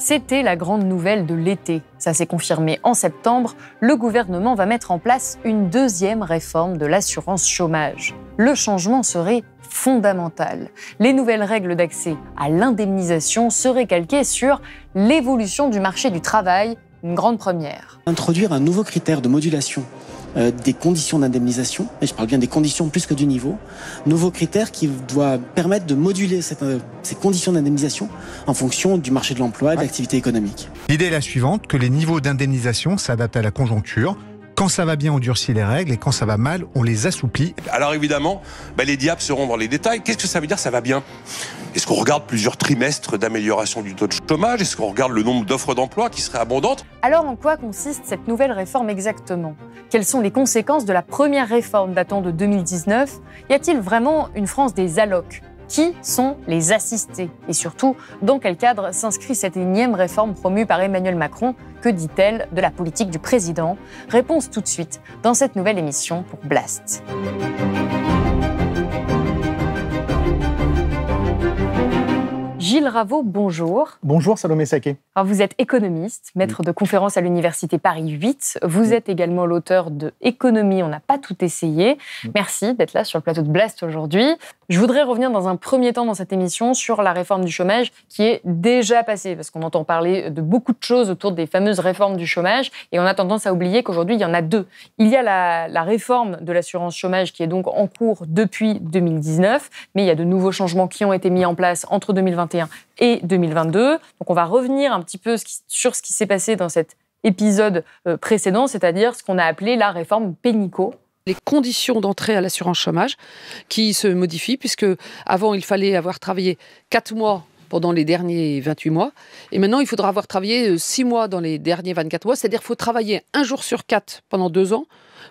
C'était la grande nouvelle de l'été. Ça s'est confirmé en septembre. Le gouvernement va mettre en place une deuxième réforme de l'assurance chômage. Le changement serait fondamental. Les nouvelles règles d'accès à l'indemnisation seraient calquées sur l'évolution du marché du travail, une grande première. Introduire un nouveau critère de modulation des conditions d'indemnisation, et je parle bien des conditions plus que du niveau, nouveau critère qui doit permettre de moduler ces conditions d'indemnisation en fonction du marché de l'emploi et de l'activité économique. L'idée est la suivante, que les niveaux d'indemnisation s'adaptent à la conjoncture. Quand ça va bien, on durcit les règles et quand ça va mal, on les assouplit. Alors évidemment, les diables seront dans les détails. Qu'est-ce que ça veut dire, ça va bien ? Est-ce qu'on regarde plusieurs trimestres d'amélioration du taux de chômage ? Est-ce qu'on regarde le nombre d'offres d'emploi qui seraient abondantes ? Alors en quoi consiste cette nouvelle réforme exactement ? Quelles sont les conséquences de la première réforme datant de 2019 ? Y a-t-il vraiment une France des allocs ? Qui sont les assistés ? Et surtout, dans quel cadre s'inscrit cette énième réforme promue par Emmanuel Macron ? Que dit-elle de la politique du président ? Réponse tout de suite dans cette nouvelle émission pour Blast. Gilles Raveau, bonjour. Bonjour Salomé Saké. Alors vous êtes économiste, maître de conférences à l'Université Paris 8. Vous êtes également l'auteur de Économie, on n'a pas tout essayé. Merci d'être là sur le plateau de Blast aujourd'hui. Je voudrais revenir dans un premier temps dans cette émission sur la réforme du chômage qui est déjà passée, parce qu'on entend parler de beaucoup de choses autour des fameuses réformes du chômage et on a tendance à oublier qu'aujourd'hui, il y en a deux. Il y a la réforme de l'assurance chômage qui est donc en cours depuis 2019, mais il y a de nouveaux changements qui ont été mis en place entre 2021 et 2022. Donc on va revenir un petit peu sur ce qui s'est passé dans cet épisode précédent, c'est-à-dire ce qu'on a appelé la réforme Pénicaud. Les conditions d'entrée à l'assurance chômage qui se modifient, puisque avant il fallait avoir travaillé 4 mois pendant les derniers 28 mois, et maintenant il faudra avoir travaillé 6 mois dans les derniers 24 mois, c'est-à-dire qu'il faut travailler 1 jour sur 4 pendant 2 ans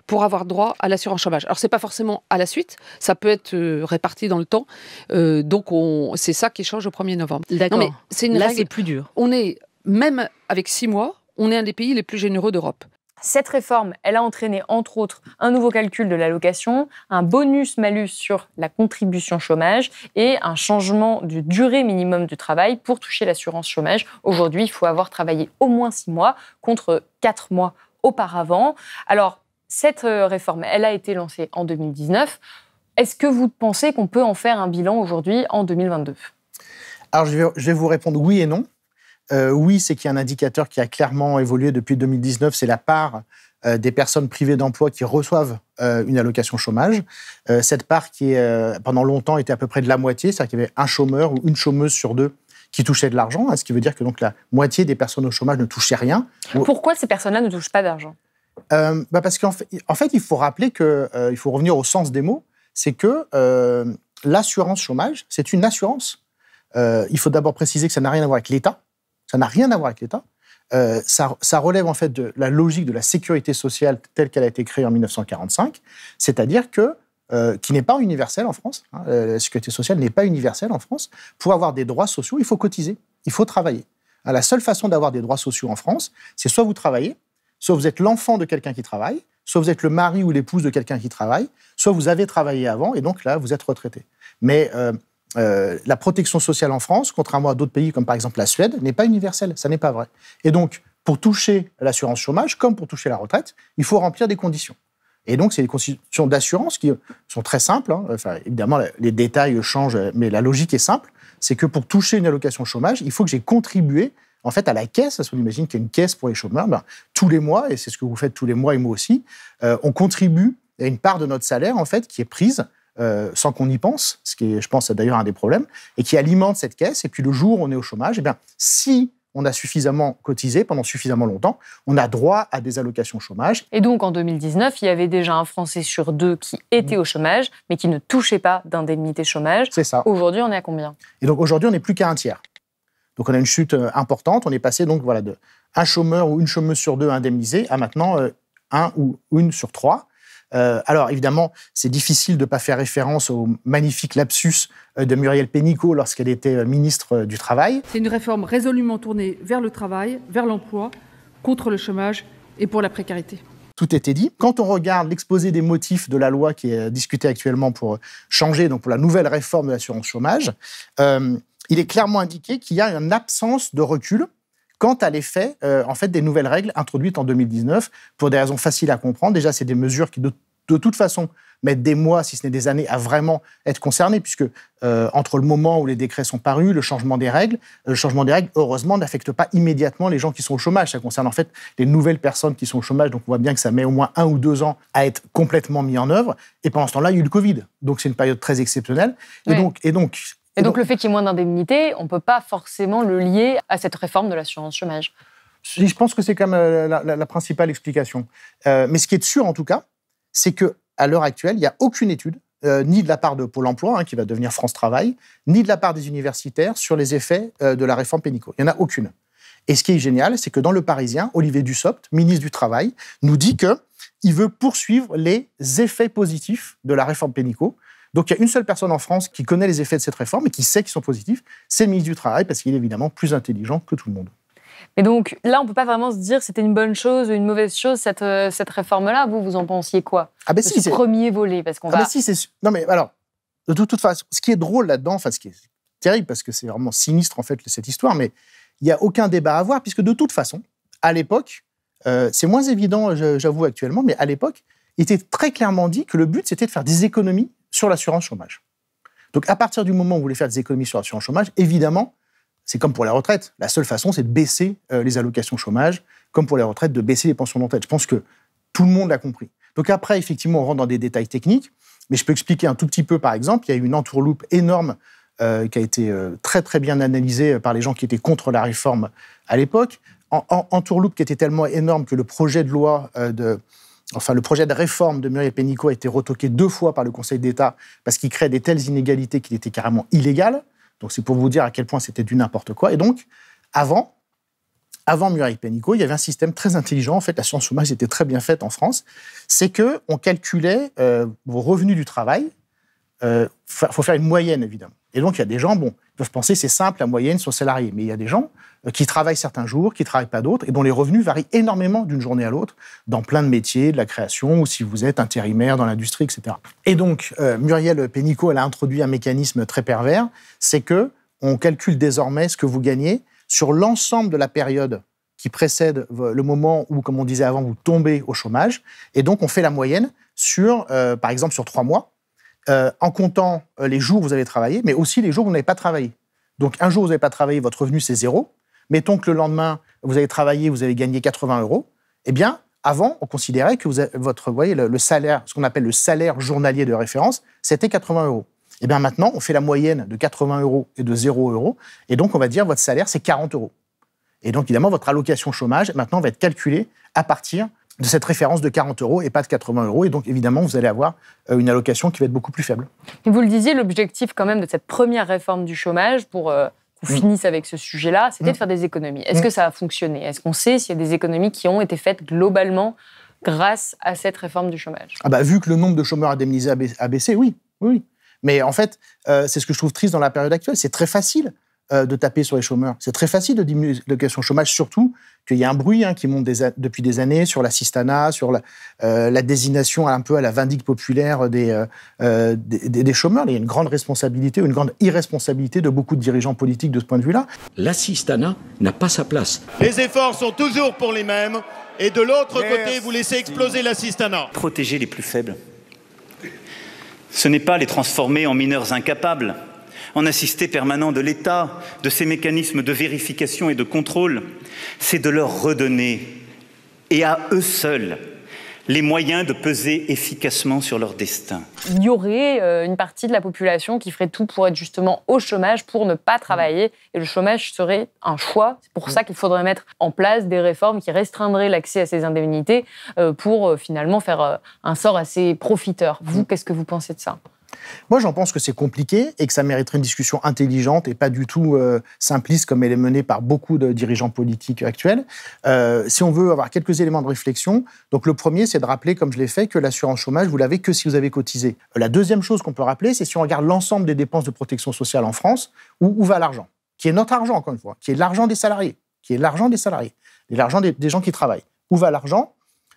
pour avoir droit à l'assurance chômage. Alors, ce n'est pas forcément à la suite, ça peut être réparti dans le temps. Donc, c'est ça qui change au 1er novembre. D'accord. Non, mais Là, règle. c'est plus dur. On est, même avec 6 mois, on est un des pays les plus généreux d'Europe. Cette réforme, elle a entraîné, entre autres, un nouveau calcul de l'allocation, un bonus-malus sur la contribution chômage et un changement de durée minimum du travail pour toucher l'assurance chômage. Aujourd'hui, il faut avoir travaillé au moins 6 mois contre 4 mois auparavant. Alors, cette réforme, elle a été lancée en 2019. Est-ce que vous pensez qu'on peut en faire un bilan aujourd'hui, en 2022 ? Alors, je vais vous répondre oui et non. Oui, c'est qu'il y a un indicateur qui a clairement évolué depuis 2019, c'est la part des personnes privées d'emploi qui reçoivent une allocation chômage. Cette part qui, pendant longtemps, était à peu près de la moitié, c'est-à-dire qu'il y avait un chômeur ou une chômeuse sur 2 qui touchait de l'argent, ce qui veut dire que donc, la moitié des personnes au chômage ne touchaient rien. Pourquoi ces personnes-là ne touchent pas d'argent ? Parce qu'en fait, il faut rappeler il faut revenir au sens des mots, c'est que l'assurance chômage, c'est une assurance. Il faut d'abord préciser que ça n'a rien à voir avec l'État. Ça n'a rien à voir avec l'État. Ça relève en fait de la logique de la sécurité sociale telle qu'elle a été créée en 1945, c'est-à-dire qui n'est pas universelle en France. La sécurité sociale n'est pas universelle en France. Pour avoir des droits sociaux, il faut cotiser, il faut travailler. La seule façon d'avoir des droits sociaux en France, c'est soit vous travaillez, soit vous êtes l'enfant de quelqu'un qui travaille, soit vous êtes le mari ou l'épouse de quelqu'un qui travaille, soit vous avez travaillé avant et donc là, vous êtes retraité. Mais la protection sociale en France, contrairement à d'autres pays comme par exemple la Suède, n'est pas universelle, ça n'est pas vrai. Et donc, pour toucher l'assurance chômage, comme pour toucher la retraite, il faut remplir des conditions. Et donc, c'est des conditions d'assurance qui sont très simples. Enfin, évidemment, les détails changent, mais la logique est simple. C'est que pour toucher une allocation chômage, il faut que j'ai contribué en fait, à la caisse. Parce qu'on imagine qu'il y a une caisse pour les chômeurs. Tous les mois, et c'est ce que vous faites tous les mois et moi aussi, on contribue à une part de notre salaire en fait, qui est prise sans qu'on y pense, ce qui est, je pense, d'ailleurs un des problèmes, et qui alimente cette caisse. Et puis le jour où on est au chômage, si on a suffisamment cotisé pendant suffisamment longtemps, on a droit à des allocations chômage. Et donc en 2019, il y avait déjà un Français sur 2 qui était au chômage, mais qui ne touchait pas d'indemnité chômage. C'est ça. Aujourd'hui, on est à combien ? Et donc aujourd'hui, on n'est plus qu'à un tiers. Donc on a une chute importante. On est passé donc de un chômeur ou une chômeuse sur 2 indemnisé à maintenant un ou une sur 3. Alors, évidemment, c'est difficile de ne pas faire référence au magnifique lapsus de Muriel Pénicaud lorsqu'elle était ministre du Travail. C'est une réforme résolument tournée vers le travail, vers l'emploi, contre le chômage et pour la précarité. Tout était dit. Quand on regarde l'exposé des motifs de la loi qui est discutée actuellement pour changer, donc pour la nouvelle réforme de l'assurance chômage, il est clairement indiqué qu'il y a une absence de recul quant à l'effet en fait, des nouvelles règles introduites en 2019 pour des raisons faciles à comprendre. Déjà, c'est des mesures qui, de toute façon, mettent des mois, si ce n'est des années, à vraiment être concernées, puisque entre le moment où les décrets sont parus, le changement des règles, heureusement, n'affecte pas immédiatement les gens qui sont au chômage. Ça concerne en fait les nouvelles personnes qui sont au chômage, donc on voit bien que ça met au moins 1 ou 2 ans à être complètement mis en œuvre. Et pendant ce temps-là, il y a eu le Covid, donc c'est une période très exceptionnelle. Oui. Et donc, le fait qu'il y ait moins d'indemnités, on ne peut pas forcément le lier à cette réforme de l'assurance chômage. Je pense que c'est quand même la principale explication. Mais ce qui est sûr, en tout cas, c'est qu'à l'heure actuelle, il n'y a aucune étude, ni de la part de Pôle emploi, qui va devenir France Travail, ni de la part des universitaires sur les effets de la réforme Pénicaud. Il n'y en a aucune. Et ce qui est génial, c'est que dans Le Parisien, Olivier Dussopt, ministre du Travail, nous dit qu'il veut poursuivre les effets positifs de la réforme Pénicaud. Donc, il y a une seule personne en France qui connaît les effets de cette réforme et qui sait qu'ils sont positifs, c'est le ministre du Travail, parce qu'il est évidemment plus intelligent que tout le monde. Mais donc, là, on ne peut pas vraiment se dire c'était une bonne chose ou une mauvaise chose, cette réforme-là. Vous en pensiez quoi? Si, ce premier volet, parce qu'on Non, mais alors, de toute façon, ce qui est drôle là-dedans, ce qui est terrible, parce que c'est vraiment sinistre, en fait, cette histoire, mais il n'y a aucun débat à avoir, puisque de toute façon, à l'époque, c'est moins évident, j'avoue, actuellement, mais à l'époque, il était très clairement dit que le but, c'était de faire des économies sur l'assurance chômage. Donc, à partir du moment où vous voulez faire des économies sur l'assurance chômage, évidemment, c'est comme pour les retraites. La seule façon, c'est de baisser les allocations chômage, comme pour les retraites, de baisser les pensions de retraite. Je pense que tout le monde l'a compris. Donc après, effectivement, on rentre dans des détails techniques, mais je peux expliquer un tout petit peu, par exemple. Il y a eu une entourloupe énorme qui a été très, très bien analysée par les gens qui étaient contre la réforme à l'époque. Entourloupe qui était tellement énorme que le projet de loi le projet de réforme de Muriel Pénicaud a été retoqué 2 fois par le Conseil d'État parce qu'il crée des telles inégalités qu'il était carrément illégal. Donc, c'est pour vous dire à quel point c'était du n'importe quoi. Et donc, avant Muriel Pénicaud, il y avait un système très intelligent. En fait, l'assurance chômage était très bien faite en France. C'est qu'on calculait vos revenus du travail. Il faut faire une moyenne, évidemment. Et donc, il y a des gens, ils peuvent penser c'est simple, la moyenne sur salariés. Mais il y a des gens qui travaillent certains jours, qui ne travaillent pas d'autres, et dont les revenus varient énormément d'une journée à l'autre, dans plein de métiers, de la création, ou si vous êtes intérimaire dans l'industrie, etc. Et donc, Muriel Pénicaud, elle a introduit un mécanisme très pervers, c'est qu'on calcule désormais ce que vous gagnez sur l'ensemble de la période qui précède le moment où, comme on disait avant, vous tombez au chômage. Et donc, on fait la moyenne par exemple, sur 3 mois, en comptant les jours où vous avez travaillé, mais aussi les jours où vous n'avez pas travaillé. Donc, un jour où vous n'avez pas travaillé, votre revenu, c'est 0. Mettons que le lendemain, vous avez travaillé, vous avez gagné 80 €. Eh bien, avant, on considérait que le salaire, ce qu'on appelle le salaire journalier de référence, c'était 80 €. Eh bien, maintenant, on fait la moyenne de 80 € et de 0 €. Et donc, on va dire votre salaire, c'est 40 €. Et donc, évidemment, votre allocation chômage, maintenant, va être calculée à partir de cette référence de 40 € et pas de 80 €. Et donc, évidemment, vous allez avoir une allocation qui va être beaucoup plus faible. Et vous le disiez, l'objectif quand même de cette première réforme du chômage, pour qu'on finisse avec ce sujet-là, c'était de faire des économies. Est-ce que ça a fonctionné? Est-ce qu'on sait s'il y a des économies qui ont été faites globalement grâce à cette réforme du chômage? Vu que le nombre de chômeurs indemnisés a baissé, oui. Mais en fait, c'est ce que je trouve triste dans la période actuelle. C'est très facile de taper sur les chômeurs. C'est très facile de diminuer l'allocation chômage, surtout qu'il y a un bruit qui monte depuis des années sur l'assistanat, sur la désignation un peu à la vindicte populaire des chômeurs. Il y a une grande responsabilité, ou une grande irresponsabilité de beaucoup de dirigeants politiques de ce point de vue-là. L'assistanat n'a pas sa place. Les efforts sont toujours pour les mêmes, et de l'autre côté, vous laissez exploser l'assistanat. Protéger les plus faibles, ce n'est pas les transformer en mineurs incapables, en assistés permanents de l'État, de ses mécanismes de vérification et de contrôle, c'est de leur redonner, et à eux seuls, les moyens de peser efficacement sur leur destin. Il y aurait une partie de la population qui ferait tout pour être justement au chômage, pour ne pas travailler, et le chômage serait un choix. C'est pour ça qu'il faudrait mettre en place des réformes qui restreindraient l'accès à ces indemnités pour finalement faire un sort assez profiteur. Vous, qu'est-ce que vous pensez de ça ? Moi, j'en pense que c'est compliqué et que ça mériterait une discussion intelligente et pas du tout simpliste comme elle est menée par beaucoup de dirigeants politiques actuels. Si on veut avoir quelques éléments de réflexion, donc le premier, c'est de rappeler, comme je l'ai fait, que l'assurance chômage, vous l'avez que si vous avez cotisé. La deuxième chose qu'on peut rappeler, c'est si on regarde l'ensemble des dépenses de protection sociale en France, où va l'argent, qui est notre argent, encore une fois, qui est l'argent des salariés, l'argent des gens qui travaillent. Où va l'argent ?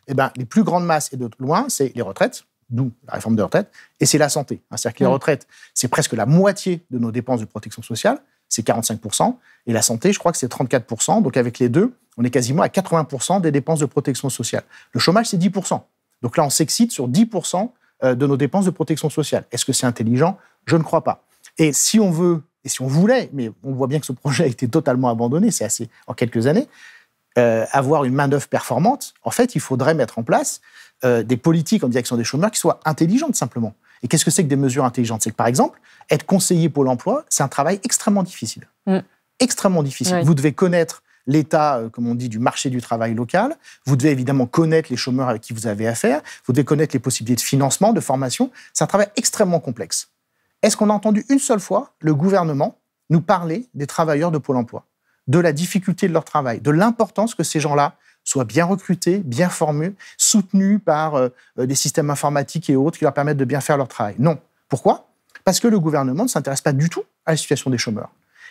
Eh bien, les plus grandes masses, et de loin, c'est les retraites, d'où la réforme des retraites, et c'est la santé. C'est-à-dire que les retraites, c'est presque la moitié de nos dépenses de protection sociale, c'est 45%, et la santé, je crois que c'est 34%. Donc avec les deux, on est quasiment à 80% des dépenses de protection sociale. Le chômage, c'est 10%. Donc là, on s'excite sur 10% de nos dépenses de protection sociale. Est-ce que c'est intelligent? Je ne crois pas. Et si on veut, et si on voulait, mais on voit bien que ce projet a été totalement abandonné, c'est assez en quelques années, avoir une main-d'œuvre performante, en fait, il faudrait mettre en place des politiques en direction des chômeurs qui soient intelligentes, simplement. Et qu'est-ce que c'est que des mesures intelligentes? C'est que, par exemple, être conseiller Pôle emploi, c'est un travail extrêmement difficile. Extrêmement difficile. Oui. Vous devez connaître l'état, comme on dit, du marché du travail local. Vous devez évidemment connaître les chômeurs avec qui vous avez affaire. Vous devez connaître les possibilités de financement, de formation. C'est un travail extrêmement complexe. Est-ce qu'on a entendu une seule fois le gouvernement nous parler des travailleurs de Pôle emploi, de la difficulté de leur travail, de l'importance que ces gens-là soient bien recrutés, bien formés, soutenus par des systèmes informatiques et autres qui leur permettent de bien faire leur travail? Non. Pourquoi? Parce que le gouvernement ne s'intéresse pas du tout à la situation des chômeurs.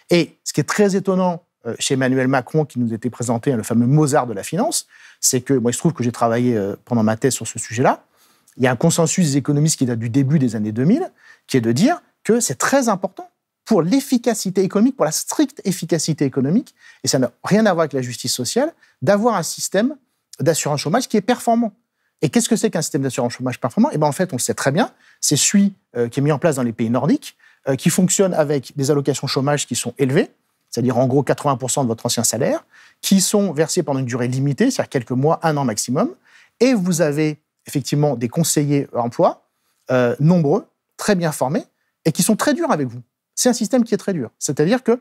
Et ce qui est très étonnant chez Emmanuel Macron, qui nous était présenté, le fameux Mozart de la finance, c'est que, moi, il se trouve que j'ai travaillé pendant ma thèse sur ce sujet-là, il y a un consensus des économistes qui date du début des années 2000, qui est de dire que c'est très important pour l'efficacité économique, pour la stricte efficacité économique, et ça n'a rien à voir avec la justice sociale, d'avoir un système d'assurance chômage qui est performant. Et qu'est-ce que c'est qu'un système d'assurance chômage performant? Eh bien, en fait, on le sait très bien, c'est celui qui est mis en place dans les pays nordiques, qui fonctionne avec des allocations chômage qui sont élevées, c'est-à-dire en gros 80% de votre ancien salaire, qui sont versées pendant une durée limitée, c'est-à-dire quelques mois, 1 an maximum, et vous avez effectivement des conseillers emploi nombreux, très bien formés, et qui sont très durs avec vous. C'est un système qui est très dur. C'est-à-dire que,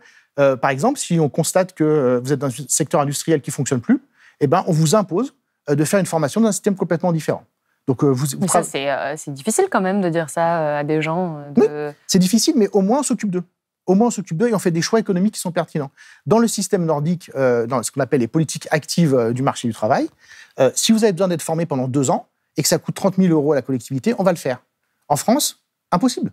par exemple, si on constate que vous êtes dans un secteur industriel qui ne fonctionne plus, eh ben, on vous impose de faire une formation dans un système complètement différent. Donc, mais ça, c'est difficile quand même de dire ça à des gens. Oui, c'est difficile, mais au moins on s'occupe d'eux. Au moins on s'occupe d'eux et on fait des choix économiques qui sont pertinents. Dans le système nordique, dans ce qu'on appelle les politiques actives du marché du travail, si vous avez besoin d'être formé pendant 2 ans et que ça coûte 30 000 € à la collectivité, on va le faire. En France, impossible.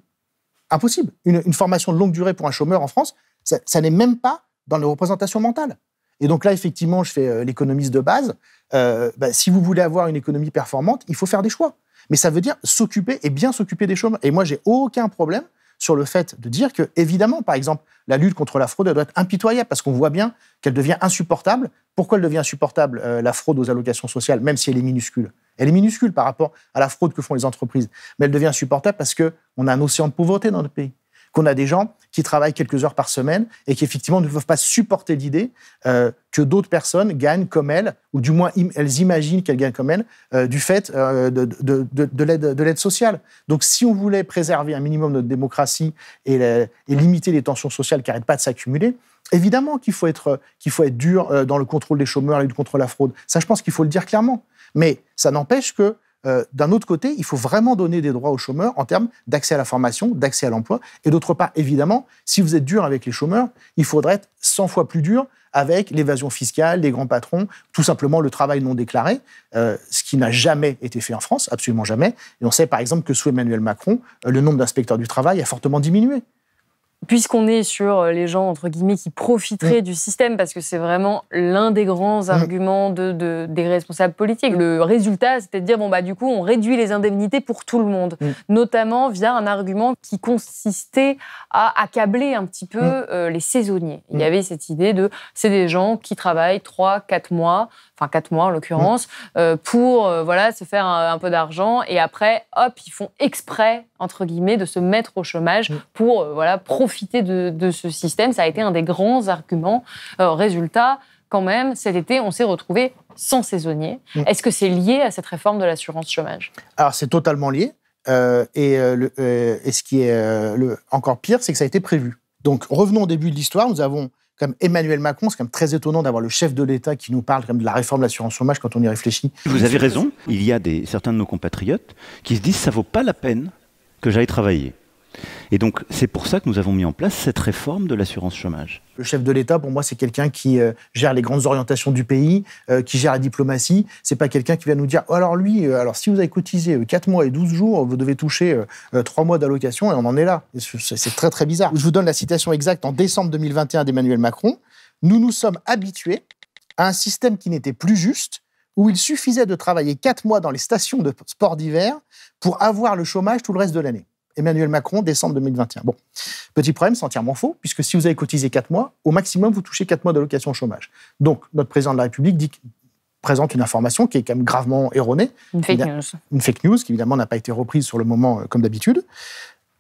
Impossible. Une formation de longue durée pour un chômeur en France, ça n'est même pas dans les représentations mentales. Et donc là, effectivement, je fais l'économiste de base. Si vous voulez avoir une économie performante, il faut faire des choix. Mais ça veut dire s'occuper et bien s'occuper des chômeurs. Et moi, j'ai aucun problème sur le fait de dire que, évidemment, par exemple, la lutte contre la fraude, elle doit être impitoyable parce qu'on voit bien qu'elle devient insupportable. Pourquoi elle devient insupportable, la fraude aux allocations sociales, même si elle est minuscule? Elle est minuscule par rapport à la fraude que font les entreprises. Mais elle devient insupportable parce qu'on a un océan de pauvreté dans notre pays. Qu'on a des gens qui travaillent quelques heures par semaine et qui, effectivement, ne peuvent pas supporter l'idée que d'autres personnes gagnent comme elles, ou du moins elles imaginent qu'elles gagnent comme elles, du fait de l'aide sociale. Donc, si on voulait préserver un minimum notre démocratie et limiter les tensions sociales qui n'arrêtent pas de s'accumuler, évidemment qu'il faut être dur dans le contrôle des chômeurs, la lutte contre la fraude. Ça, je pense qu'il faut le dire clairement. Mais ça n'empêche que, d'un autre côté, il faut vraiment donner des droits aux chômeurs en termes d'accès à la formation, d'accès à l'emploi. Et d'autre part, évidemment, si vous êtes dur avec les chômeurs, il faudrait être 100 fois plus dur avec l'évasion fiscale, les grands patrons, tout simplement le travail non déclaré, ce qui n'a jamais été fait en France, absolument jamais. Et on sait par exemple que sous Emmanuel Macron, le nombre d'inspecteurs du travail a fortement diminué. Puisqu'on est sur les gens, entre guillemets, qui profiteraient du système, parce que c'est vraiment l'un des grands arguments des responsables politiques. Le résultat, c'était de dire, du coup, on réduit les indemnités pour tout le monde, notamment via un argument qui consistait à accabler un petit peu les saisonniers. Il y avait cette idée c'est des gens qui travaillent 3-4 mois, enfin 4 mois en l'occurrence, pour se faire un peu d'argent, et après, hop, ils font exprès, entre guillemets, de se mettre au chômage pour profiter de ce système. Ça a été un des grands arguments. Résultat, quand même, cet été, on s'est retrouvé sans saisonniers. Est-ce que c'est lié à cette réforme de l'assurance chômage? Alors, c'est totalement lié. Et ce qui est encore pire, c'est que ça a été prévu. Donc, revenons au début de l'histoire. Nous avons comme Emmanuel Macron, c'est quand même très étonnant d'avoir le chef de l'État qui nous parle quand même de la réforme de l'assurance chômage quand on y réfléchit. Vous avez raison, il y a certains de nos compatriotes qui se disent « ça vaut pas la peine que j'aille travailler ». Et donc, c'est pour ça que nous avons mis en place cette réforme de l'assurance chômage. Le chef de l'État, pour moi, c'est quelqu'un qui gère les grandes orientations du pays, qui gère la diplomatie. C'est pas quelqu'un qui va nous dire « alors lui, si vous avez cotisé 4 mois et 12 jours, vous devez toucher 3 mois d'allocation » et on en est là. C'est très, très bizarre. Je vous donne la citation exacte en décembre 2021 d'Emmanuel Macron. « Nous nous sommes habitués à un système qui n'était plus juste, où il suffisait de travailler 4 mois dans les stations de sport d'hiver pour avoir le chômage tout le reste de l'année. » Emmanuel Macron, décembre 2021. Bon, petit problème, c'est entièrement faux, puisque si vous avez cotisé 4 mois, au maximum, vous touchez 4 mois d'allocation chômage. Donc, notre président de la République présente une information qui est quand même gravement erronée. Une fake news. Une fake news qui, évidemment, n'a pas été reprise sur le moment, comme d'habitude.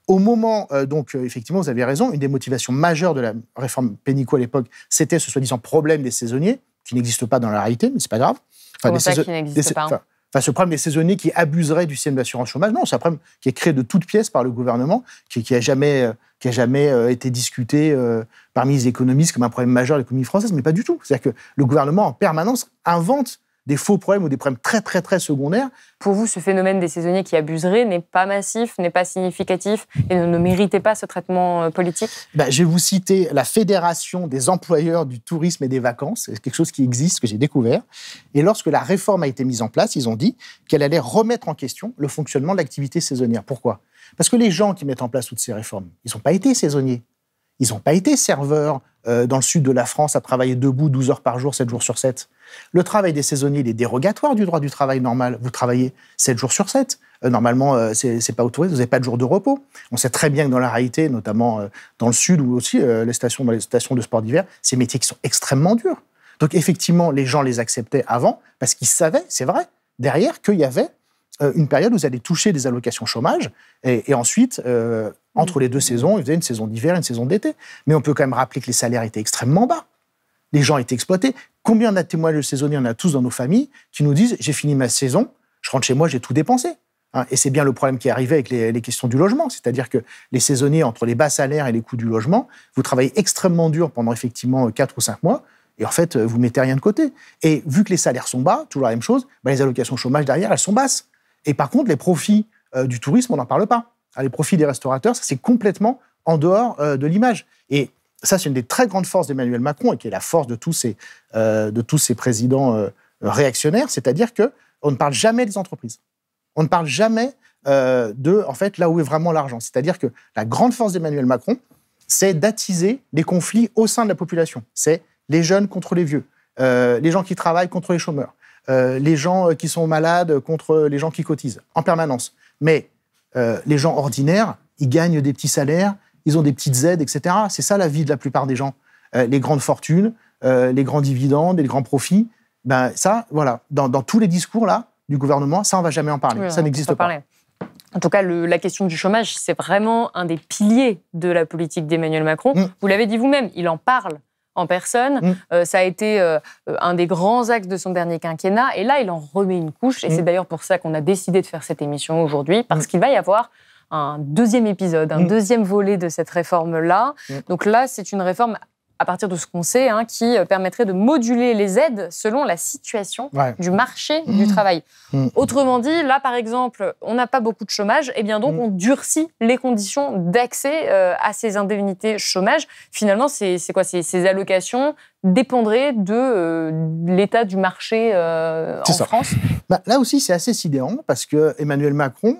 Au moment, effectivement, vous avez raison, une des motivations majeures de la réforme Pénicaud à l'époque, c'était ce soi-disant problème des saisonniers, qui n'existe pas dans la réalité, mais c'est pas grave. Comment ça qui n'existe pas ce problème des saisonniers qui abuseraient du système d'assurance chômage, non, c'est un problème qui est créé de toutes pièces par le gouvernement, qui a jamais été discuté parmi les économistes comme un problème majeur de l'économie française, mais pas du tout. C'est-à-dire que le gouvernement, en permanence, invente des faux problèmes ou des problèmes très, très, très secondaires. Pour vous, ce phénomène des saisonniers qui abuseraient n'est pas massif, n'est pas significatif et ne méritait pas ce traitement politique ? Je vais vous citer la Fédération des employeurs du tourisme et des vacances. C'est quelque chose qui existe, que j'ai découvert. Et lorsque la réforme a été mise en place, ils ont dit qu'elle allait remettre en question le fonctionnement de l'activité saisonnière. Pourquoi ? Parce que les gens qui mettent en place toutes ces réformes, ils n'ont pas été saisonniers. Ils n'ont pas été serveurs dans le sud de la France à travailler debout 12 heures par jour, 7 jours sur 7. Le travail des saisonniers, il est dérogatoire du droit du travail normal. Vous travaillez 7 jours sur 7. Normalement, c'est pas autorisé, vous n'avez pas de jour de repos. On sait très bien que dans la réalité, notamment dans le sud ou aussi dans les stations de sport d'hiver, ces métiers qui sont extrêmement durs. Donc effectivement, les gens les acceptaient avant parce qu'ils savaient, c'est vrai, derrière qu'il y avait une période où vous allez toucher des allocations chômage et ensuite, entre les deux saisons, ils faisaient une saison d'hiver et une saison d'été. Mais on peut quand même rappeler que les salaires étaient extrêmement bas. Les gens étaient exploités. Combien de témoignages de saisonniers on a tous dans nos familles qui nous disent « j'ai fini ma saison, je rentre chez moi, j'ai tout dépensé ». Et c'est bien le problème qui est arrivé avec les questions du logement. C'est-à-dire que les saisonniers, entre les bas salaires et les coûts du logement, vous travaillez extrêmement dur pendant effectivement 4 ou 5 mois et en fait, vous ne mettez rien de côté. Et vu que les salaires sont bas, toujours la même chose, les allocations chômage derrière, elles sont basses. Et par contre, les profits du tourisme, on n'en parle pas. Les profits des restaurateurs, ça, c'est complètement en dehors de l'image. Et ça, c'est une des très grandes forces d'Emmanuel Macron et qui est la force de tous ces présidents réactionnaires, c'est-à-dire qu'on ne parle jamais des entreprises. On ne parle jamais en fait, là où est vraiment l'argent. C'est-à-dire que la grande force d'Emmanuel Macron, c'est d'attiser les conflits au sein de la population. C'est les jeunes contre les vieux, les gens qui travaillent contre les chômeurs, les gens qui sont malades contre les gens qui cotisent, en permanence. Mais les gens ordinaires, ils gagnent des petits salaires, ils ont des petites aides, etc. C'est ça la vie de la plupart des gens. Les grandes fortunes, les grands dividendes, les grands profits, ça, voilà, dans tous les discours là du gouvernement, ça, on ne va jamais en parler. Oui, ça n'existe pas. En tout cas, la question du chômage, c'est vraiment un des piliers de la politique d'Emmanuel Macron. Vous l'avez dit vous-même, il en parle en personne. Ça a été un des grands axes de son dernier quinquennat. Et là, il en remet une couche. Et c'est d'ailleurs pour ça qu'on a décidé de faire cette émission aujourd'hui, parce qu'il va y avoir un deuxième épisode, un deuxième volet de cette réforme-là. Donc là, c'est une réforme, à partir de ce qu'on sait, qui permettrait de moduler les aides selon la situation du marché du travail. Autrement dit, là, par exemple, on n'a pas beaucoup de chômage, et bien donc on durcit les conditions d'accès à ces indemnités chômage. Finalement, c'est quoi ? Ces allocations dépendraient de l'état du marché en France ? Là aussi, c'est assez sidérant, parce que Emmanuel Macron,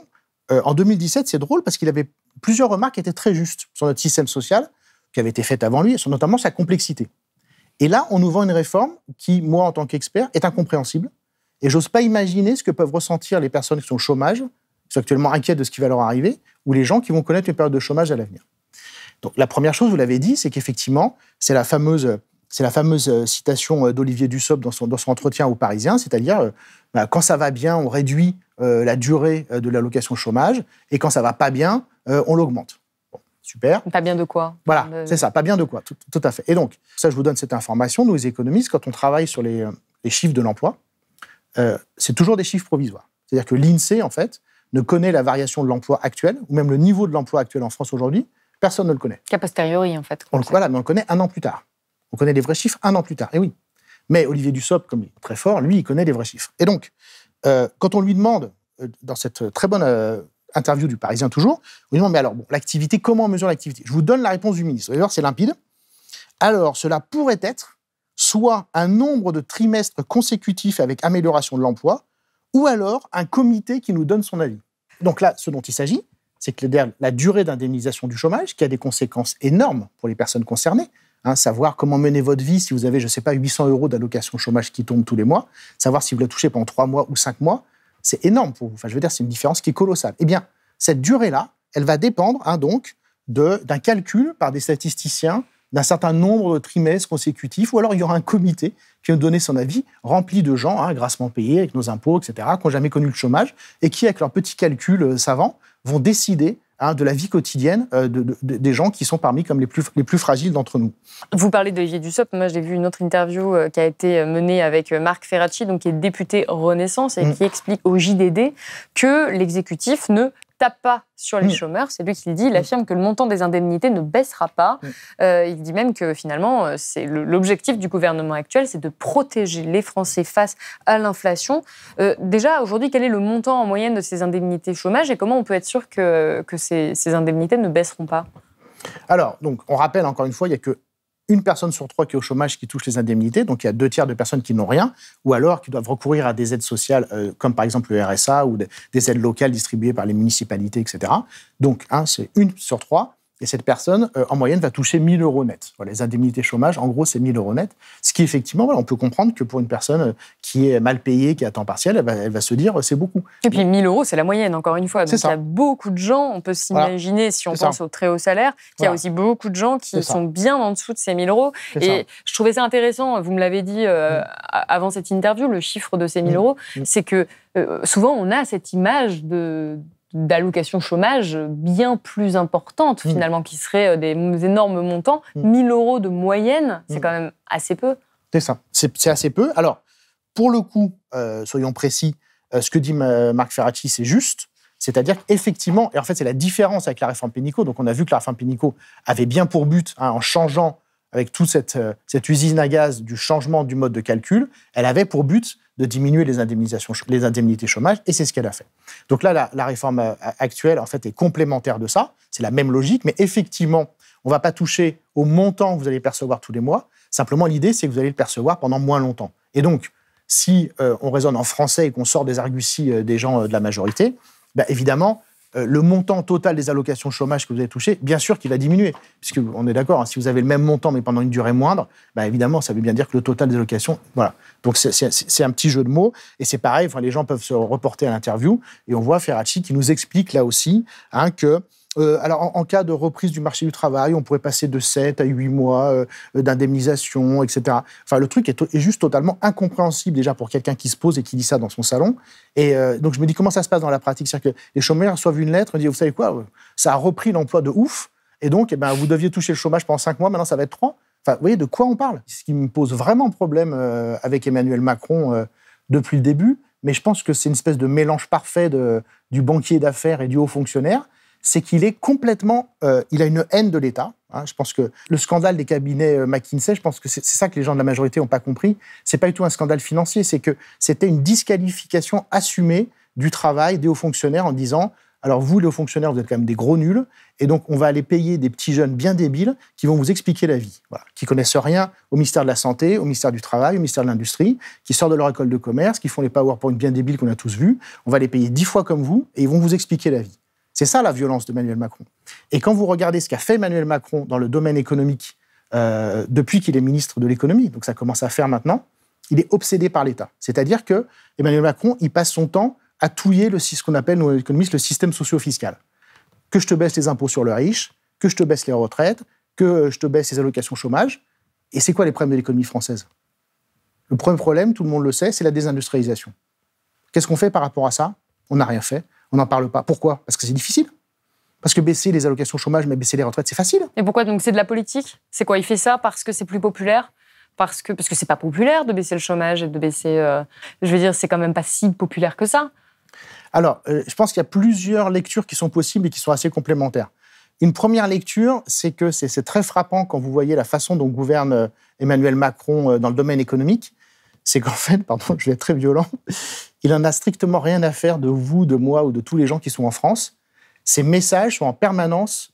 en 2017, c'est drôle, parce qu'il avait plusieurs remarques qui étaient très justes sur notre système social, qui avait été faite avant lui, sur notamment sa complexité. Et là, on nous vend une réforme qui, moi, en tant qu'expert, est incompréhensible. Et j'ose pas imaginer ce que peuvent ressentir les personnes qui sont au chômage, qui sont actuellement inquiètes de ce qui va leur arriver, ou les gens qui vont connaître une période de chômage à l'avenir. Donc, la première chose, vous l'avez dit, c'est qu'effectivement, c'est la fameuse citation d'Olivier Dussopt dans son entretien au Parisien, c'est-à-dire, quand ça va bien, on réduit la durée de l'allocation chômage, et quand ça va pas bien, on l'augmente. Super. Pas bien de quoi ? Voilà, c'est ça, pas bien de quoi, tout à fait. Et donc, ça, je vous donne cette information, nous, les économistes, quand on travaille sur les chiffres de l'emploi, c'est toujours des chiffres provisoires. C'est-à-dire que l'INSEE, en fait, ne connaît la variation de l'emploi actuel, ou même le niveau de l'emploi actuel en France aujourd'hui, personne ne le connaît. Qu'a posteriori, en fait. Voilà, mais on le connaît 1 an plus tard. On connaît les vrais chiffres 1 an plus tard, et oui. Mais Olivier Dussopt, comme il est très fort, lui, il connaît les vrais chiffres. Et donc, quand on lui demande, dans cette très bonne interview du Parisien toujours, on lui demande, mais alors, l'activité, comment on mesure l'activité ? Je vous donne la réponse du ministre. Vous allez voir, c'est limpide. Alors, cela pourrait être soit un nombre de trimestres consécutifs avec amélioration de l'emploi, ou alors un comité qui nous donne son avis. Donc là, ce dont il s'agit, c'est que la durée d'indemnisation du chômage, qui a des conséquences énormes pour les personnes concernées, savoir comment mener votre vie si vous avez, je ne sais pas, 800 € d'allocation chômage qui tombent tous les mois, savoir si vous la touchez pendant 3 mois ou 5 mois, c'est énorme pour vous. Enfin, je veux dire, c'est une différence qui est colossale. Eh bien, cette durée-là, elle va dépendre donc d'un calcul par des statisticiens d'un certain nombre de trimestres consécutifs, ou alors il y aura un comité qui va donner son avis, rempli de gens, grassement payés, avec nos impôts, etc., qui n'ont jamais connu le chômage, et qui, avec leurs petits calculs savants, vont décider de la vie quotidienne des gens qui sont parmi comme les plus fragiles d'entre nous. Vous parlez d'Olivier Dussopt. Moi, j'ai vu une autre interview qui a été menée avec Marc Ferracci, donc qui est député Renaissance, et qui explique au JDD que l'exécutif ne tape pas sur les chômeurs. C'est lui qui le dit. Il affirme que le montant des indemnités ne baissera pas. Il dit même que finalement, c'est l'objectif du gouvernement actuel, c'est de protéger les Français face à l'inflation. Déjà, aujourd'hui, quel est le montant en moyenne de ces indemnités chômage et comment on peut être sûr que ces indemnités ne baisseront pas? Alors, donc, on rappelle encore une fois, il n'y a que une personne sur 3 qui est au chômage qui touche les indemnités, donc il y a 2 tiers de personnes qui n'ont rien, ou alors qui doivent recourir à des aides sociales, comme par exemple le RSA, ou des aides locales distribuées par les municipalités, etc. Donc, c'est 1 sur 3, et cette personne, en moyenne, va toucher 1 000 € net. Voilà, les indemnités chômage, en gros, c'est 1 000 € net, ce qui, effectivement, on peut comprendre que pour une personne qui est mal payée, qui est à temps partiel, elle va se dire, c'est beaucoup. Et puis 1 000 €, c'est la moyenne, encore une fois. Donc, il y a beaucoup de gens, on peut s'imaginer, si on pense au très haut salaire, qu'il y a aussi beaucoup de gens qui sont bien en dessous de ces 1 000 €. Et je trouvais ça intéressant, vous me l'avez dit avant cette interview, le chiffre de ces 1 000 €, c'est que souvent, on a cette image d'allocation chômage bien plus importante, finalement, qui serait des énormes montants. 1 000 € de moyenne, c'est quand même assez peu. C'est ça, c'est assez peu. Alors, pour le coup, soyons précis, ce que dit Marc Ferracci, c'est juste. C'est-à-dire qu'effectivement, et en fait, c'est la différence avec la réforme Pénicaud. Donc, on a vu que la réforme Pénicaud avait bien pour but, en changeant avec toute cette usine à gaz du changement du mode de calcul, elle avait pour but de diminuer les indemnités chômage, et c'est ce qu'elle a fait. Donc là, la réforme actuelle, en fait, est complémentaire de ça. C'est la même logique, mais effectivement, on ne va pas toucher au montant que vous allez percevoir tous les mois. Simplement, l'idée, c'est que vous allez le percevoir pendant moins longtemps. Et donc, si on raisonne en français et qu'on sort des arguties des gens de la majorité, évidemment, le montant total des allocations chômage que vous avez touché, bien sûr qu'il va diminuer. Puisqu'on est d'accord, si vous avez le même montant mais pendant une durée moindre, évidemment, ça veut bien dire que le total des allocations... Voilà. Donc, c'est un petit jeu de mots. Et c'est pareil, les gens peuvent se reporter à l'interview. Et on voit Ferracci qui nous explique là aussi que... alors, en cas de reprise du marché du travail, on pourrait passer de 7 à 8 mois d'indemnisation, etc. Enfin, le truc est juste totalement incompréhensible déjà pour quelqu'un qui se pose et qui dit ça dans son salon. Et donc, je me dis, comment ça se passe dans la pratique? C'est-à-dire que les chômeurs reçoivent une lettre, disent, vous savez quoi, ça a repris l'emploi de ouf, et donc, vous deviez toucher le chômage pendant 5 mois, maintenant ça va être 3. Enfin, vous voyez de quoi on parle? Ce qui me pose vraiment problème avec Emmanuel Macron depuis le début, mais je pense que c'est une espèce de mélange parfait du banquier d'affaires et du haut fonctionnaire, c'est qu'il est complètement... il a une haine de l'État. Je pense que le scandale des cabinets McKinsey, je pense que c'est ça que les gens de la majorité n'ont pas compris. C'est pas du tout un scandale financier, c'est que c'était une disqualification assumée du travail des hauts fonctionnaires en disant « Alors vous, les hauts fonctionnaires, vous êtes quand même des gros nuls, et donc on va aller payer des petits jeunes bien débiles qui vont vous expliquer la vie. Voilà. Qui connaissent rien au ministère de la Santé, au ministère du Travail, au ministère de l'Industrie, qui sortent de leur école de commerce, qui font les PowerPoint bien débiles qu'on a tous vus. On va les payer 10 fois comme vous, et ils vont vous expliquer la vie. » C'est ça la violence d'Emmanuel Macron. Et quand vous regardez ce qu'a fait Emmanuel Macron dans le domaine économique depuis qu'il est ministre de l'économie, donc ça commence à faire maintenant, il est obsédé par l'État. C'est-à-dire que Emmanuel Macron, il passe son temps à touiller ce qu'on appelle, nous, économistes, le système socio-fiscal. Que je te baisse les impôts sur le riche, que je te baisse les retraites, que je te baisse les allocations chômage. Et c'est quoi les problèmes de l'économie française? Le premier problème, tout le monde le sait, c'est la désindustrialisation. Qu'est-ce qu'on fait par rapport à ça? On n'a rien fait. On n'en parle pas. Pourquoi? Parce que c'est difficile. Parce que baisser les allocations chômage, mais baisser les retraites, c'est facile. Et pourquoi? Donc c'est de la politique? C'est quoi? Il fait ça parce que c'est plus populaire? Parce que c'est pas populaire de baisser le chômage et de baisser... je veux dire, c'est quand même pas si populaire que ça. Alors, je pense qu'il y a plusieurs lectures qui sont possibles et qui sont assez complémentaires. Une première lecture, c'est que c'est très frappant quand vous voyez la façon dont gouverne Emmanuel Macron dans le domaine économique. C'est qu'en fait, pardon, je vais être très violent, il n'en a strictement rien à faire de vous, de moi ou de tous les gens qui sont en France. Ces messages sont en permanence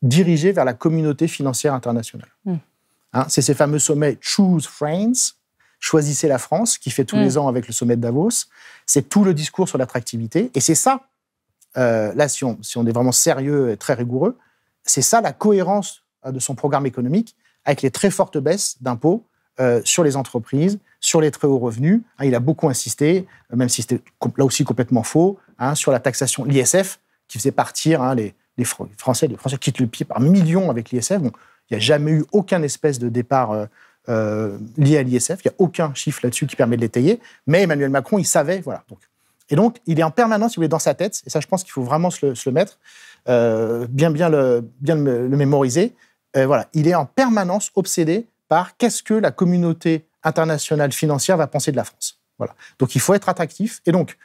dirigés vers la communauté financière internationale. C'est ces fameux sommets « Choose France », « Choisissez la France », qui fait tous les ans avec le sommet de Davos. C'est tout le discours sur l'attractivité. Et c'est ça, là, si on est vraiment sérieux et très rigoureux, c'est ça la cohérence de son programme économique avec les très fortes baisses d'impôts sur les entreprises, sur les très hauts revenus. Il a beaucoup insisté, même si c'était là aussi complètement faux, sur la taxation, l'ISF, qui faisait partir les Français quittent le pied par millions avec l'ISF. Bon, il n'y a jamais eu aucun espèce de départ lié à l'ISF. Il n'y a aucun chiffre là-dessus qui permet de l'étayer. Mais Emmanuel Macron, il savait, voilà. Et donc, il est en permanence, si vous voulez, dans sa tête. Et ça, je pense qu'il faut vraiment se le mettre, bien le mémoriser. Voilà, il est en permanence obsédé par qu'est-ce que la communauté internationale financière va penser de la France. Voilà. Donc, il faut être attractif. Et donc,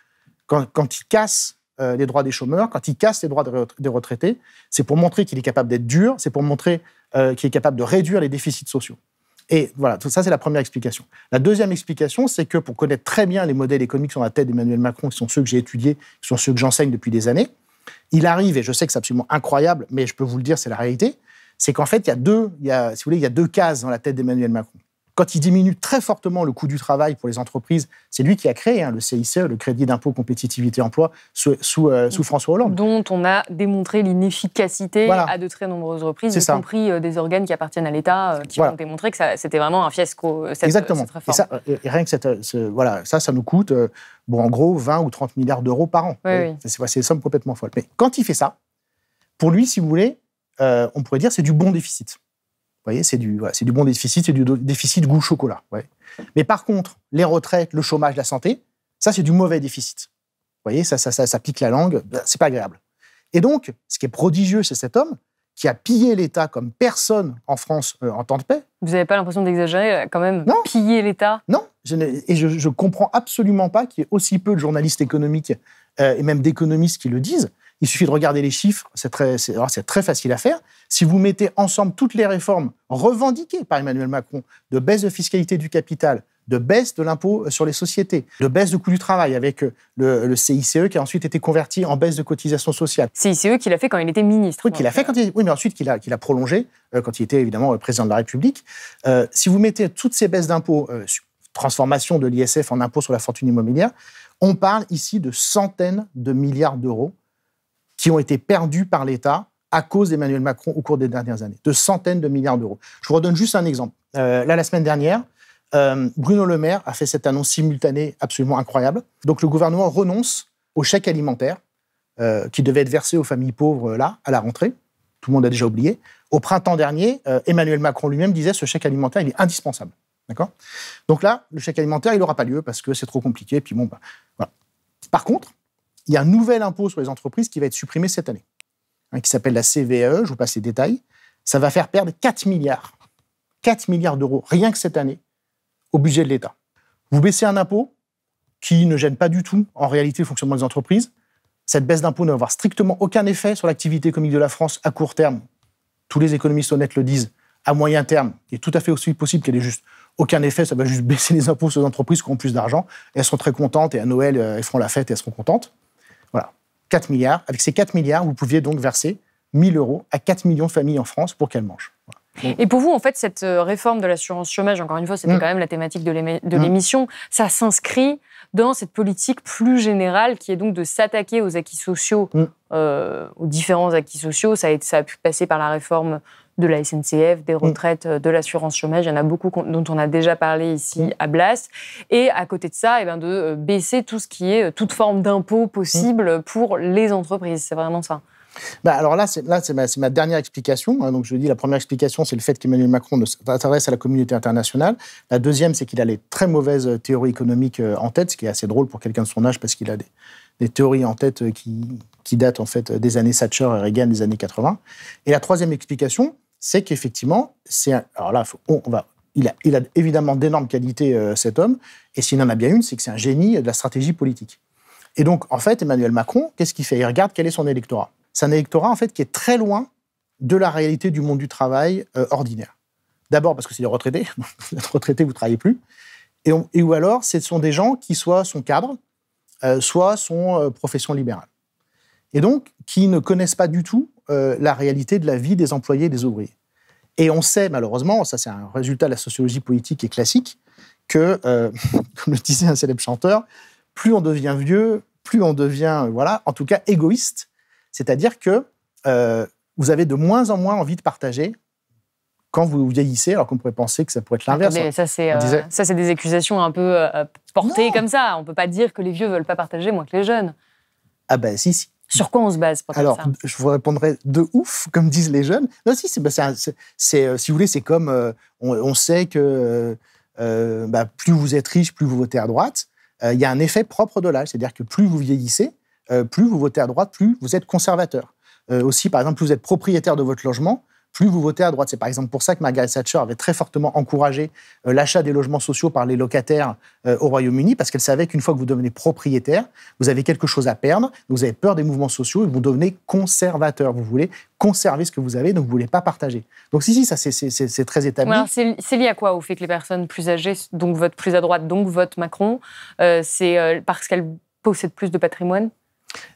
quand il casse les droits des chômeurs, quand il casse les droits des retraités, c'est pour montrer qu'il est capable d'être dur, c'est pour montrer qu'il est capable de réduire les déficits sociaux. Et voilà, tout ça, c'est la première explication. La deuxième explication, c'est que pour connaître très bien les modèles économiques sur la tête d'Emmanuel Macron, qui sont ceux que j'ai étudiés, qui sont ceux que j'enseigne depuis des années, il arrive, et je sais que c'est absolument incroyable, mais je peux vous le dire, c'est la réalité, c'est qu'en fait, il y a deux cases dans la tête d'Emmanuel Macron. Quand il diminue très fortement le coût du travail pour les entreprises, c'est lui qui a créé le CICE, le crédit d'impôt compétitivité emploi, sous François Hollande. Dont on a démontré l'inefficacité à de très nombreuses reprises, y compris des organes qui appartiennent à l'État, qui ont démontré que c'était vraiment un fiasco, cette réforme. Et rien que ça nous coûte, en gros, 20 ou 30 milliards d'euros par an. Oui. C'est des sommes complètement folles. Mais quand il fait ça, pour lui, si vous voulez, on pourrait dire c'est du bon déficit. Vous voyez, c'est du bon déficit, c'est du déficit goût chocolat. Ouais. Mais par contre, les retraites, le chômage, la santé, ça, c'est du mauvais déficit. Vous voyez, ça pique la langue, c'est pas agréable. Et donc, ce qui est prodigieux, c'est cet homme qui a pillé l'État comme personne en France en temps de paix. Vous n'avez pas l'impression d'exagérer, quand même, piller l'État? Non, je comprends absolument pas qu'il y ait aussi peu de journalistes économiques et même d'économistes qui le disent. Il suffit de regarder les chiffres, c'est très facile à faire. Si vous mettez ensemble toutes les réformes revendiquées par Emmanuel Macron, de baisse de fiscalité du capital, de baisse de l'impôt sur les sociétés, de baisse du coût du travail avec le CICE qui a ensuite été converti en baisse de cotisation sociale. CICE qu'il a fait quand il était ministre. Oui, mais ensuite qu'il a prolongé quand il était évidemment président de la République. Si vous mettez toutes ces baisses d'impôts, transformation de l'ISF en impôt sur la fortune immobilière, on parle ici de centaines de milliards d'euros qui ont été perdus par l'État à cause d'Emmanuel Macron au cours des dernières années, de centaines de milliards d'euros. Je vous redonne juste un exemple. La semaine dernière, Bruno Le Maire a fait cette annonce simultanée absolument incroyable. Donc le gouvernement renonce au chèque alimentaire qui devait être versé aux familles pauvres à la rentrée. Tout le monde a déjà oublié. Au printemps dernier, Emmanuel Macron lui-même disait ce chèque alimentaire, il est indispensable. D'accord ? Donc là, le chèque alimentaire, il n'aura pas lieu parce que c'est trop compliqué. Puis voilà. Par contre, il y a un nouvel impôt sur les entreprises qui va être supprimé cette année, qui s'appelle la CVAE, je vous passe les détails. Ça va faire perdre 4 milliards d'euros, rien que cette année, au budget de l'État. Vous baissez un impôt qui ne gêne pas du tout, en réalité, le fonctionnement des entreprises. Cette baisse d'impôt ne va avoir strictement aucun effet sur l'activité économique de la France à court terme. Tous les économistes honnêtes le disent. À moyen terme, il est tout à fait aussi possible qu'elle ait juste aucun effet. Ça va juste baisser les impôts sur les entreprises qui ont plus d'argent. Elles seront très contentes et à Noël, elles feront la fête et elles seront contentes. Voilà, 4 milliards. Avec ces 4 milliards, vous pouviez donc verser 1 000 euros à 4 millions de familles en France pour qu'elles mangent. Voilà. Et pour vous, en fait, cette réforme de l'assurance chômage, encore une fois, c'était quand même la thématique de l'émission, ça s'inscrit dans cette politique plus générale qui est donc de s'attaquer aux acquis sociaux, aux différents acquis sociaux. Ça a pu passer par la réforme de la SNCF, des retraites, de l'assurance chômage. Il y en a beaucoup dont on a déjà parlé ici à Blas. Et à côté de ça, de baisser tout ce qui est toute forme d'impôt possible pour les entreprises. C'est vraiment ça. Alors là, c'est ma dernière explication. Donc je dis, la première explication, c'est le fait qu'Emmanuel Macron s'adresse à la communauté internationale. La deuxième, c'est qu'il a les très mauvaises théories économiques en tête, ce qui est assez drôle pour quelqu'un de son âge, parce qu'il a des théories en tête qui datent en fait des années Thatcher et Reagan, des années 80. Et la troisième explication, c'est qu'effectivement, il a évidemment d'énormes qualités, cet homme, et s'il en a bien une, c'est que c'est un génie de la stratégie politique. Et donc, en fait, Emmanuel Macron, qu'est-ce qu'il fait ? Il regarde quel est son électorat. C'est un électorat, en fait, qui est très loin de la réalité du monde du travail ordinaire. D'abord parce que c'est les retraités. Vous êtes retraité, vous ne travaillez plus. Ou alors, ce sont des gens qui soit sont cadres, soit sont profession libérale. Et donc, qui ne connaissent pas du tout la réalité de la vie des employés et des ouvriers. Et on sait, malheureusement, ça c'est un résultat de la sociologie politique et classique, que, comme le disait un célèbre chanteur, plus on devient vieux, plus on devient, en tout cas égoïste. C'est-à-dire que vous avez de moins en moins envie de partager quand vous vieillissez, alors qu'on pourrait penser que ça pourrait être l'inverse. Attendez, ça, c'est des accusations un peu portées comme ça. On ne peut pas dire que les vieux ne veulent pas partager moins que les jeunes. Ah ben si. Sur quoi on se base pour Alors, ça? je vous répondrai de ouf, comme disent les jeunes. Non, si, si vous voulez, c'est comme on sait que plus vous êtes riche, plus vous votez à droite. Il y a un effet propre de l'âge, c'est-à-dire que plus vous vieillissez, plus vous votez à droite, plus vous êtes conservateur. Aussi, par exemple, plus vous êtes propriétaire de votre logement, plus vous votez à droite. C'est par exemple pour ça que Margaret Thatcher avait très fortement encouragé l'achat des logements sociaux par les locataires au Royaume-Uni, parce qu'elle savait qu'une fois que vous devenez propriétaire, vous avez quelque chose à perdre, vous avez peur des mouvements sociaux et vous devenez conservateur. Vous voulez conserver ce que vous avez, donc vous ne voulez pas partager. Donc si, ça c'est très établi. Alors, c'est lié à quoi? Au fait que les personnes plus âgées donc votent plus à droite, donc votent Macron, c'est parce qu'elles possèdent plus de patrimoine?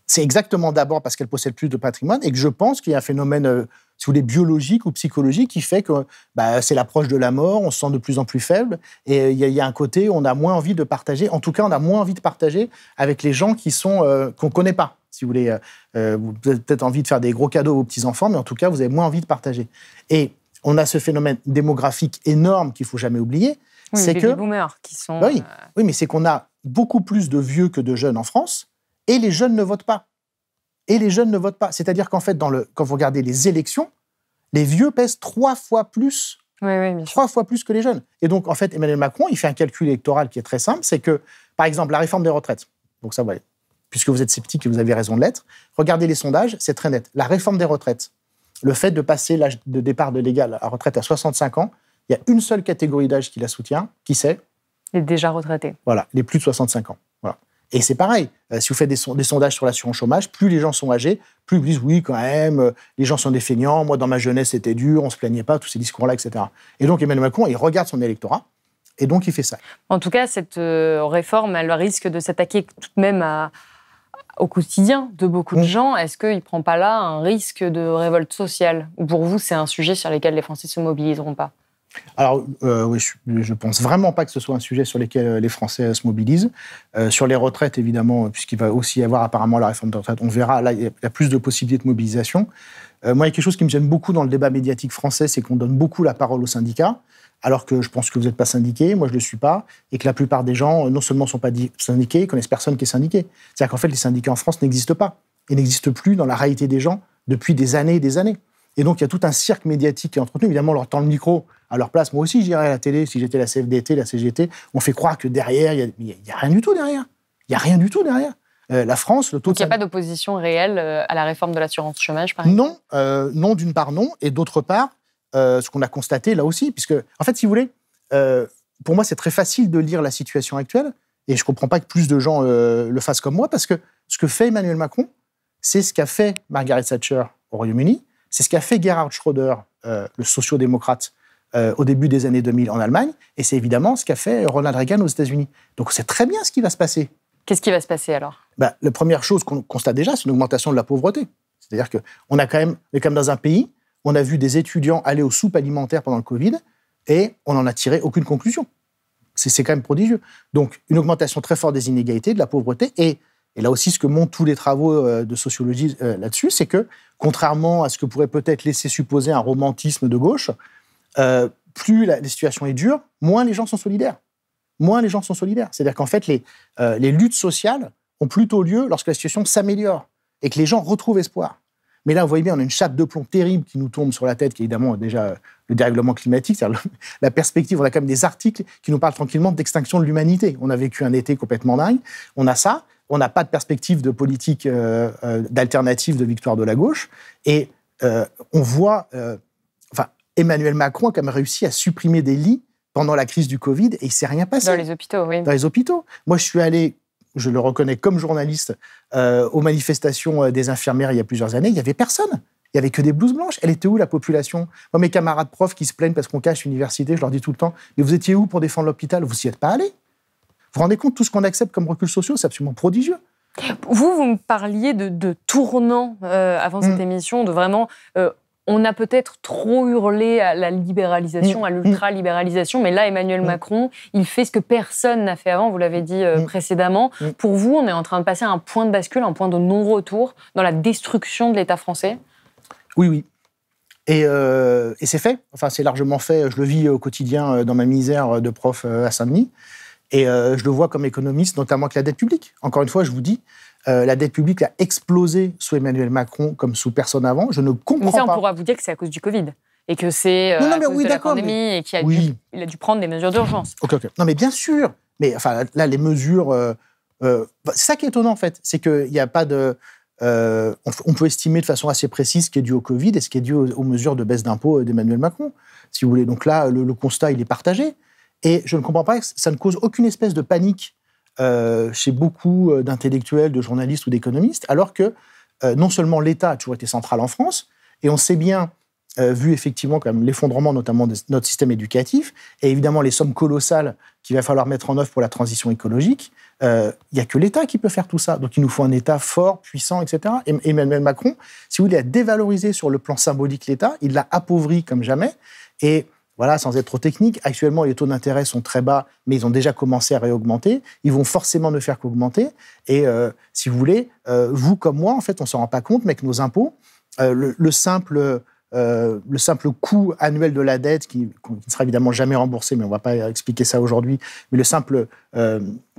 C'est exactement d'abord parce qu'elle possède plus de patrimoine et que je pense qu'il y a un phénomène, si vous voulez, biologique ou psychologique qui fait que c'est l'approche de la mort, on se sent de plus en plus faible et il y a un côté où on a moins envie de partager. En tout cas, on a moins envie de partager avec les gens qu'on ne connaît pas. Si vous voulez, vous avez peut-être envie de faire des gros cadeaux à vos petits-enfants, mais en tout cas, vous avez moins envie de partager. Et on a ce phénomène démographique énorme qu'il ne faut jamais oublier. Oui, c'est les baby boomers qui sont... Oui, mais c'est qu'on a beaucoup plus de vieux que de jeunes en France. Et les jeunes ne votent pas. C'est-à-dire qu'en fait, quand vous regardez les élections, les vieux pèsent 3 fois plus, bien sûr. 3 fois plus que les jeunes. Et donc, en fait, Emmanuel Macron, il fait un calcul électoral qui est très simple, c'est que, par exemple, la réforme des retraites, donc ça, puisque vous êtes sceptique et vous avez raison de l'être, regardez les sondages, c'est très net. La réforme des retraites, le fait de passer l'âge de départ de légal à retraite à 65 ans, il y a une seule catégorie d'âge qui la soutient, qui c'est? Les déjà retraités. Voilà, les plus de 65 ans. Voilà. Et c'est pareil, si vous faites des sondages sur l'assurance chômage, plus les gens sont âgés, plus ils disent oui, quand même, les gens sont des feignants, moi dans ma jeunesse c'était dur, on ne se plaignait pas, tous ces discours-là, etc. Et donc Emmanuel Macron, il regarde son électorat, et donc il fait ça. En tout cas, cette réforme, elle risque de s'attaquer tout de même au quotidien de beaucoup de gens. Est-ce qu'il ne prend pas là un risque de révolte sociale? Ou pour vous, c'est un sujet sur lequel les Français ne se mobiliseront pas? Alors, oui, je pense vraiment pas que ce soit un sujet sur lequel les Français se mobilisent. Sur les retraites, évidemment, puisqu'il va aussi y avoir apparemment la réforme des retraites, on verra, là, il y a plus de possibilités de mobilisation. Moi, il y a quelque chose qui me gêne beaucoup dans le débat médiatique français, c'est qu'on donne beaucoup la parole aux syndicats, alors que je pense que vous n'êtes pas syndiqué, moi je ne le suis pas, et que la plupart des gens, non seulement ne sont pas syndiqués, ils connaissent personne qui est syndiqué. C'est-à-dire qu'en fait, les syndicats en France n'existent pas. Ils n'existent plus dans la réalité des gens depuis des années et des années. Et donc, il y a tout un cirque médiatique qui est entretenu. Évidemment, on leur tend le micro à leur place. Moi aussi, j'irais à la télé, si j'étais la CFDT, la CGT. On fait croire que derrière, il n'y a rien du tout derrière. Il n'y a rien du tout derrière. La France, le taux Donc, il n'y a pas d'opposition réelle à la réforme de l'assurance chômage, par exemple? Non, d'une part, non. Et d'autre part, ce qu'on a constaté là aussi, puisque, en fait, si vous voulez, pour moi, c'est très facile de lire la situation actuelle. Et je ne comprends pas que plus de gens le fassent comme moi, parce que ce que fait Emmanuel Macron, c'est ce qu'a fait Margaret Thatcher au Royaume-Uni. C'est ce qu'a fait Gerhard Schröder, le sociodémocrate, au début des années 2000 en Allemagne, et c'est évidemment ce qu'a fait Ronald Reagan aux États-Unis. Donc c'est très bien ce qui va se passer. Qu'est-ce qui va se passer alors? La première chose qu'on constate déjà, c'est une augmentation de la pauvreté. C'est-à-dire qu'on est quand même dans un pays où on a vu des étudiants aller aux soupes alimentaires pendant le Covid, et on n'en a tiré aucune conclusion. C'est quand même prodigieux. Donc une augmentation très forte des inégalités, de la pauvreté, et là aussi, ce que montrent tous les travaux de sociologie là-dessus, c'est que, contrairement à ce que pourrait peut-être laisser supposer un romantisme de gauche, plus la situation est dure, moins les gens sont solidaires. C'est-à-dire qu'en fait, les luttes sociales ont plutôt lieu lorsque la situation s'améliore et que les gens retrouvent espoir. Mais là, vous voyez bien, on a une chape de plomb terrible qui nous tombe sur la tête, qui est évidemment déjà le dérèglement climatique, c'est-à-dire la perspective. On a quand même des articles qui nous parlent tranquillement d'extinction de l'humanité. On a vécu un été complètement dingue, on a ça. On n'a pas de perspective de politique d'alternative de victoire de la gauche. Et on voit... Emmanuel Macron a quand même réussi à supprimer des lits pendant la crise du Covid et il ne s'est rien passé. Dans les hôpitaux, oui. Dans les hôpitaux. Moi, je suis allé, je le reconnais comme journaliste, aux manifestations des infirmières il y a plusieurs années. Il n'y avait personne. Il n'y avait que des blouses blanches. Elle était où, la population? Moi, mes camarades profs qui se plaignent parce qu'on cache l'université, je leur dis tout le temps, mais vous étiez où pour défendre l'hôpital? Vous n'y êtes pas allés. Vous vous rendez compte, tout ce qu'on accepte comme reculs sociaux, c'est absolument prodigieux. Vous me parliez de tournant avant cette émission, de vraiment... on a peut-être trop hurlé à la libéralisation, à l'ultra-libéralisation, mais là, Emmanuel Macron, il fait ce que personne n'a fait avant, vous l'avez dit précédemment. Pour vous, on est en train de passer à un point de bascule, un point de non-retour dans la destruction de l'État français? Oui. Et c'est fait. Enfin, c'est largement fait. Je le vis au quotidien dans ma misère de prof à Saint-Denis. Et je le vois comme économiste, notamment avec la dette publique. Encore une fois, je vous dis, La dette publique a explosé sous Emmanuel Macron comme sous personne avant. Je ne comprends pas. Mais ça, on pourra vous dire que c'est à cause du Covid et que c'est à cause de la pandémie et qu'il a dû prendre des mesures d'urgence. Ok. Non, mais bien sûr. Mais enfin, là, les mesures... c'est ça qui est étonnant, en fait. C'est qu'il n'y a pas de... on peut estimer de façon assez précise ce qui est dû au Covid et ce qui est dû aux mesures de baisse d'impôts d'Emmanuel Macron, si vous voulez. Donc là, le constat, il est partagé. Et je ne comprends pas que ça ne cause aucune espèce de panique chez beaucoup d'intellectuels, de journalistes ou d'économistes, alors que non seulement l'État a toujours été central en France, et on sait bien, vu effectivement quand même l'effondrement notamment de notre système éducatif, et évidemment les sommes colossales qu'il va falloir mettre en œuvre pour la transition écologique, il n'y a que l'État qui peut faire tout ça. Donc il nous faut un État fort, puissant, etc. Et Emmanuel Macron, si vous voulez, a dévalorisé sur le plan symbolique l'État, il l'a appauvri comme jamais, et voilà, sans être trop technique, actuellement, les taux d'intérêt sont très bas, mais ils ont déjà commencé à réaugmenter. Ils vont forcément ne faire qu'augmenter. Et si vous voulez, vous comme moi, en fait, on ne s'en rend pas compte, mais que nos impôts, le simple coût annuel de la dette, qui ne sera évidemment jamais remboursé, mais on ne va pas expliquer ça aujourd'hui, mais le simple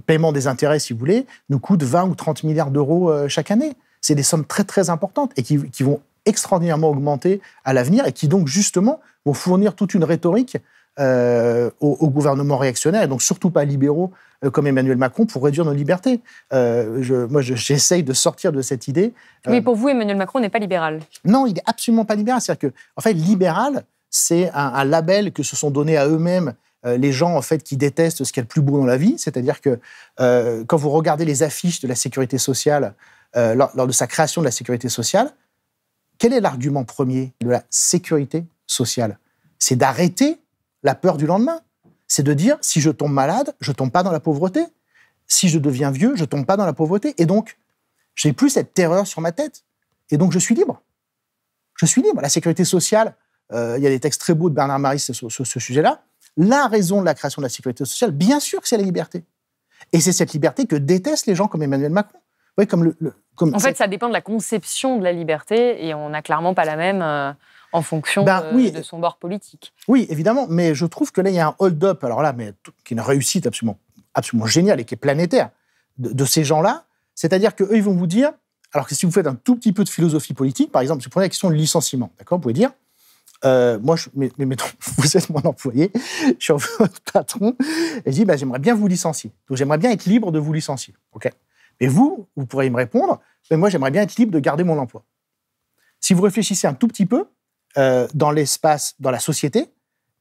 paiement des intérêts, si vous voulez, nous coûte 20 ou 30 milliards d'euros chaque année. C'est des sommes très, très importantes et qui vont extraordinairement augmenter à l'avenir et qui donc, justement, vont fournir toute une rhétorique au gouvernement réactionnaire, et donc surtout pas libéraux comme Emmanuel Macron, pour réduire nos libertés. J'essaye de sortir de cette idée. Mais pour vous, Emmanuel Macron n'est pas libéral? Non, il n'est absolument pas libéral. C'est-à-dire que, en fait, libéral, c'est un label que se sont donnés à eux-mêmes les gens en fait, qui détestent ce qu'il y a de plus beau dans la vie. C'est-à-dire que quand vous regardez les affiches de la sécurité sociale, lors de sa création de la sécurité sociale, quel est l'argument premier de la sécurité sociale? C'est d'arrêter la peur du lendemain. C'est de dire, si je tombe malade, je ne tombe pas dans la pauvreté. Si je deviens vieux, je ne tombe pas dans la pauvreté. Et donc, je n'ai plus cette terreur sur ma tête. Et donc, je suis libre. Je suis libre. La sécurité sociale, il y a des textes très beaux de Bernard Maris sur ce sujet-là. La raison de la création de la sécurité sociale, bien sûr que c'est la liberté. Et c'est cette liberté que détestent les gens comme Emmanuel Macron. Vous voyez, en fait, ça dépend de la conception de la liberté, et on n'a clairement pas la même en fonction de son bord politique. Oui, évidemment, mais je trouve que là, il y a un hold-up, alors là, qui est une réussite absolument géniale et qui est planétaire de ces gens-là. C'est-à-dire qu'eux, ils vont vous dire, alors que si vous faites un tout petit peu de philosophie politique, par exemple, si vous prenez la question du licenciement, d'accord, vous pouvez dire, moi, mettons, vous êtes mon employé, je suis votre patron, et je dis, j'aimerais bien vous licencier. Donc, j'aimerais bien être libre de vous licencier. OK. Mais vous pourrez me répondre, mais moi, j'aimerais bien être libre de garder mon emploi. Si vous réfléchissez un tout petit peu, dans l'espace, dans la société,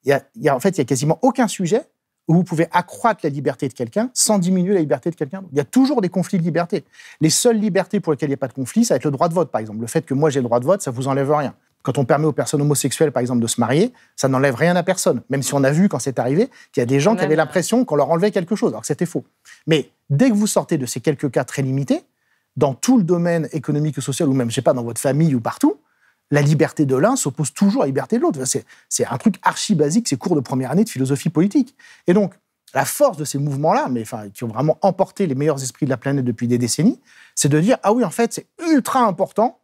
il y a quasiment aucun sujet où vous pouvez accroître la liberté de quelqu'un sans diminuer la liberté de quelqu'un. Il y a toujours des conflits de liberté. Les seules libertés pour lesquelles il n'y a pas de conflit, ça va être le droit de vote, par exemple. Le fait que moi, j'ai le droit de vote, ça ne vous enlève rien. Quand on permet aux personnes homosexuelles, par exemple, de se marier, ça n'enlève rien à personne. Même si on a vu, quand c'est arrivé, qu'il y a des gens qui avaient l'impression qu'on leur enlevait quelque chose, alors que c'était faux. Mais dès que vous sortez de ces quelques cas très limités, dans tout le domaine économique ou social, ou même, je ne sais pas, dans votre famille ou partout, la liberté de l'un s'oppose toujours à la liberté de l'autre. C'est un truc archi basique, c'est cours de première année de philosophie politique. Et donc, la force de ces mouvements-là, qui ont vraiment emporté les meilleurs esprits de la planète depuis des décennies, c'est de dire, ah oui, en fait, c'est ultra important.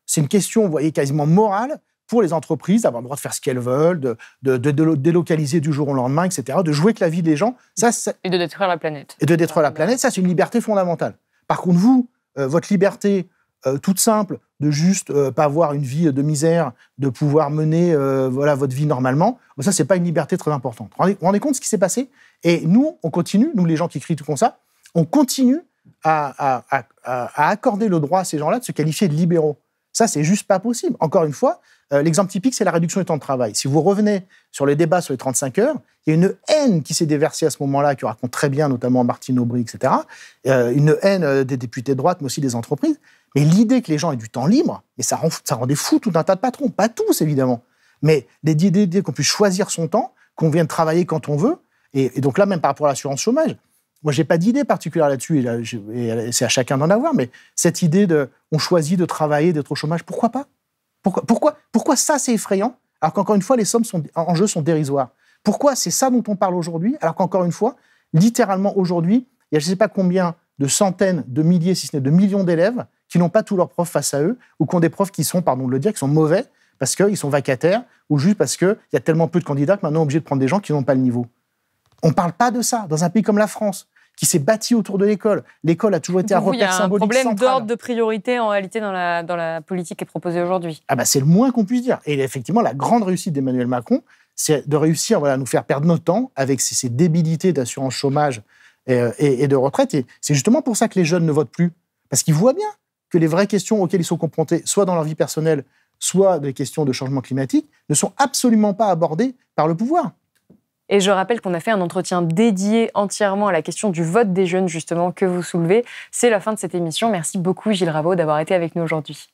C'est une question, vous voyez, quasiment morale pour les entreprises d'avoir le droit de faire ce qu'elles veulent, de délocaliser du jour au lendemain, etc., de jouer avec la vie des gens. Et de détruire la planète. Et de détruire la planète, ça, c'est une liberté fondamentale. Par contre, vous, votre liberté toute simple de juste pas avoir une vie de misère, de pouvoir mener votre vie normalement, ça, c'est pas une liberté très importante. Vous vous rendez compte de ce qui s'est passé? Et nous, on continue, nous, les gens qui crient tout comme ça, on continue à accorder le droit à ces gens-là de se qualifier de libéraux. Ça, c'est juste pas possible. Encore une fois, l'exemple typique, c'est la réduction du temps de travail. Si vous revenez sur les débats sur les 35 heures, il y a une haine qui s'est déversée à ce moment-là, qui raconte très bien, notamment Martine Aubry, etc. Une haine des députés de droite, mais aussi des entreprises. Mais l'idée que les gens aient du temps libre, et ça rendait fou tout un tas de patrons. Pas tous, évidemment. Mais l'idée qu'on puisse choisir son temps, qu'on vienne travailler quand on veut. Et donc là, même par rapport à l'assurance chômage, moi, je n'ai pas d'idée particulière là-dessus, et c'est à chacun d'en avoir, mais cette idée on choisit de travailler, d'être au chômage, pourquoi pas? Pourquoi ça, c'est effrayant, alors qu'encore une fois, les sommes en jeu sont dérisoires? Pourquoi c'est ça dont on parle aujourd'hui, alors qu'encore une fois, littéralement aujourd'hui, il y a je ne sais pas combien de centaines, de milliers, si ce n'est de millions d'élèves qui n'ont pas tous leurs profs face à eux, ou qui ont des profs qui sont, pardon de le dire, qui sont mauvais, parce qu'ils sont vacataires, ou juste parce qu'il y a tellement peu de candidats que maintenant on est obligé de prendre des gens qui n'ont pas le niveau. On ne parle pas de ça dans un pays comme la France. qui s'est bâti autour de l'école. L'école a toujours été un repère symbolique central. Il y a un problème d'ordre de priorité en réalité dans la politique qui est proposée aujourd'hui. Ah bah c'est le moins qu'on puisse dire. Et effectivement, la grande réussite d'Emmanuel Macron, c'est de réussir à nous faire perdre notre temps avec ces débilités d'assurance chômage et de retraite. Et c'est justement pour ça que les jeunes ne votent plus. Parce qu'ils voient bien que les vraies questions auxquelles ils sont confrontés, soit dans leur vie personnelle, soit des questions de changement climatique, ne sont absolument pas abordées par le pouvoir. Et je rappelle qu'on a fait un entretien dédié entièrement à la question du vote des jeunes, justement, que vous soulevez. C'est la fin de cette émission. Merci beaucoup, Gilles Raveau, d'avoir été avec nous aujourd'hui.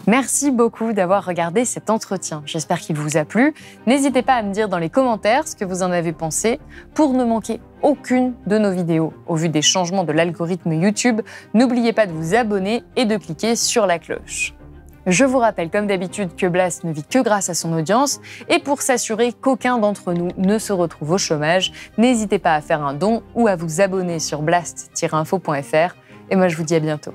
Merci beaucoup d'avoir regardé cet entretien. J'espère qu'il vous a plu. N'hésitez pas à me dire dans les commentaires ce que vous en avez pensé. Pour ne manquer aucune de nos vidéos, au vu des changements de l'algorithme YouTube, n'oubliez pas de vous abonner et de cliquer sur la cloche. Je vous rappelle, comme d'habitude, que Blast ne vit que grâce à son audience. Et pour s'assurer qu'aucun d'entre nous ne se retrouve au chômage, n'hésitez pas à faire un don ou à vous abonner sur blast-info.fr. Et moi, je vous dis à bientôt.